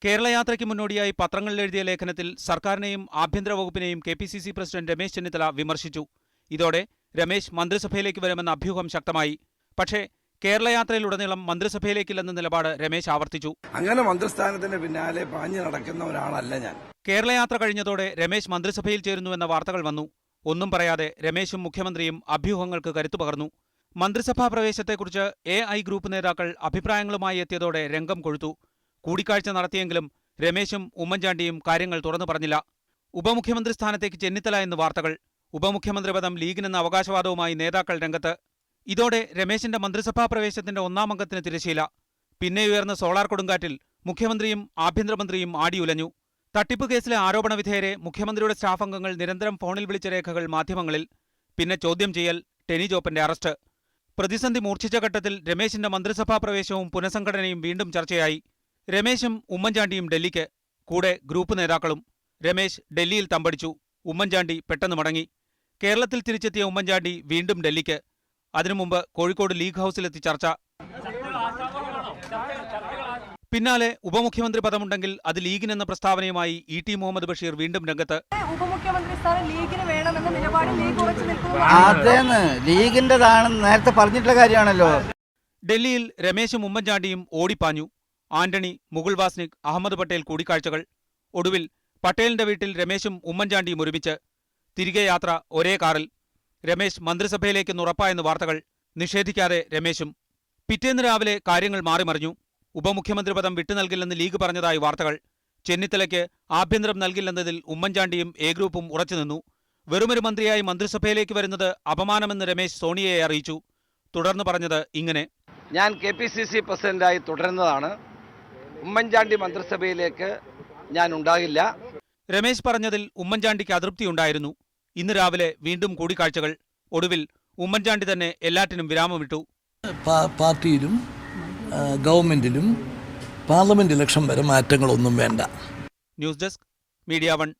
കേരളയാത്രയ്ക്ക് മുന്നോടിയായി പത്രങ്ങളിൽ എഴുതിയ ലേഖനത്തിൽ സർക്കാരിനെയും ആഭ്യന്തര വകുപ്പിനെയും കെ.പി.സി.സി പ്രസിഡന്റ് രമേശ് ചെന്നിത്തല വിമർശിച്ചു. ഇതോടെ രമേശ് മന്ത്രിസഭയിലേക്ക് വരുമെന്ന അഭ്യൂഹം ശക്തമായി. പക്ഷേ കേരളയാത്രയിലുടനീളം മന്ത്രിസഭയിലേക്കില്ലെന്ന നിലപാട് രമേശ് ആവർത്തിച്ചു. അങ്ങനെ മന്ത്രിസ്ഥാനത്തിന് പിന്നാലെ പാഞ്ഞു നടക്കുന്ന ഒരാളല്ല ഞാൻ. കേരളയാത്ര കഴിഞ്ഞതോടെ രമേശ് മന്ത്രിസഭയിൽ ചേരുന്നുവെന്ന വാർത്തകൾ വന്നു. ഒന്നും പറയാതെ രമേശും മുഖ്യമന്ത്രിയും അഭ്യൂഹങ്ങൾക്ക് കരുത്തു പകർന്നു. മന്ത്രിസഭാ പ്രവേശത്തെക്കുറിച്ച് AI ഗ്രൂപ്പ് നേതാക്കൾ അഭിപ്രായങ്ങളുമായി എത്തിയതോടെ രംഗം കൊഴുത്തു. കൂടിക്കാഴ്ച നടത്തിയെങ്കിലും രമേശും ഉമ്മൻചാണ്ടിയും കാര്യങ്ങൾ തുറന്നു പറഞ്ഞില്ല. ഉപമുഖ്യമന്ത്രി സ്ഥാനത്തേക്ക് ചെന്നിത്തല എന്ന് വാർത്തകൾ. ഉപമുഖ്യമന്ത്രി പദം ലീഗിനെന്ന അവകാശവാദവുമായി നേതാക്കൾ രംഗത്ത്. ഇതോടെ രമേശിന്റെ മന്ത്രിസഭാ പ്രവേശത്തിന്റെ ഒന്നാം അംഗത്തിന് തിരശ്ശീല. പിന്നെയുയർന്ന സോളാർ കൊടുങ്കാറ്റിൽ മുഖ്യമന്ത്രിയും ആഭ്യന്തരമന്ത്രിയും ആടിയുലഞ്ഞു. തട്ടിപ്പ് കേസിലെ ആരോപണ വിധേയരെ മുഖ്യമന്ത്രിയുടെ സ്റ്റാഫ് അംഗങ്ങൾ നിരന്തരം ഫോണിൽ വിളിച്ച രേഖകൾ മാധ്യമങ്ങളിൽ. പിന്നെ ചോദ്യം ചെയ്യൽ, ടെനി ജോപ്പന്റെ അറസ്റ്റ്. പ്രതിസന്ധി മൂർച്ഛിച്ച ഘട്ടത്തിൽ രമേശിന്റെ മന്ത്രിസഭാ പ്രവേശവും പുനഃസംഘടനയും വീണ്ടും ചർച്ചയായി. രമേശും ഉമ്മൻചാണ്ടിയും ഡൽഹിക്ക്, കൂടെ ഗ്രൂപ്പ് നേതാക്കളും. രമേശ് ഡൽഹിയിൽ തമ്പടിച്ചു. ഉമ്മൻചാണ്ടി പെട്ടെന്ന് മടങ്ങി. കേരളത്തിൽ തിരിച്ചെത്തിയ ഉമ്മൻചാണ്ടി വീണ്ടും ഡൽഹിക്ക്. അതിനു മുമ്പ് കോഴിക്കോട് ലീഗ് ഹൌസിലെത്തി ചർച്ച. പിന്നാലെ ഉപമുഖ്യമന്ത്രി പദമുണ്ടെങ്കിൽ അത് ലീഗിനെന്ന പ്രസ്താവനയുമായി E.T. മുഹമ്മദ് ബഷീർ വീണ്ടും രംഗത്ത്. ഉപമുഖ്യമന്ത്രി സ്ഥാനം ലീഗിന് വേണമെന്ന നിലപാടിൽ ലീഗ് ഉറച്ചു നിൽക്കുന്നു. അതേന്ന് ലീഗിന്റേതാണെന്ന് നേരത്തെ പറഞ്ഞിട്ടുള്ള കാര്യമാണല്ലോ. ഡൽഹിയിൽ രമേശും ഉമ്മൻചാണ്ടിയും ഓടിപ്പാഞ്ഞു. ആന്റണി, മുകുൾ വാസ്നിക്, അഹമ്മദ് പട്ടേൽ കൂടിക്കാഴ്ചകൾ. ഒടുവിൽ പട്ടേലിന്റെ വീട്ടിൽ രമേശും ഉമ്മൻചാണ്ടിയും ഒരുമിച്ച്. തിരികെ യാത്ര ഒരേ കാറിൽ. രമേശ് മന്ത്രിസഭയിലേക്കെന്ന് ഉറപ്പായെന്ന് വാർത്തകൾ. നിഷേധിക്കാതെ രമേശും. പിറ്റേന്ന് രാവിലെ കാര്യങ്ങൾ മാറിമറിഞ്ഞു. ഉപമുഖ്യമന്ത്രി പദം വിട്ടുനൽകില്ലെന്ന് ലീഗ് പറഞ്ഞതായി വാർത്തകൾ. ചെന്നിത്തലയ്ക്ക് ആഭ്യന്തരം നൽകില്ലെന്നതിൽ ഉമ്മൻചാണ്ടിയും A ഗ്രൂപ്പും ഉറച്ചുനിന്നു. വെറുമൊരു മന്ത്രിയായി മന്ത്രിസഭയിലേക്ക് വരുന്നത് അപമാനമെന്ന് രമേശ് സോണിയയെ അറിയിച്ചു. തുടർന്ന് പറഞ്ഞത് ഇങ്ങനെ: ഞാൻ KPCC പ്രസിഡന്റായി തുടരുന്നതാണ്. ഉമ്മൻചാണ്ടി മന്ത്രിസഭയിലേക്ക് ഞാൻ ഉണ്ടാകില്ല. രമേശ് പറഞ്ഞതിൽ ഉമ്മൻചാണ്ടിക്ക് അതൃപ്തിയുണ്ടായിരുന്നു. ഇന്ന് രാവിലെ വീണ്ടും കൂടിക്കാഴ്ചകൾ. ഒടുവിൽ ഉമ്മൻചാണ്ടി തന്നെ എല്ലാറ്റിനും വിരാമമിട്ടു. പാർട്ടിയിലും ഗവൺമെന്റിലും പാർലമെന്റ് ഇലക്ഷൻ വരെ മാറ്റങ്ങളൊന്നും വേണ്ട. News desk, media 1.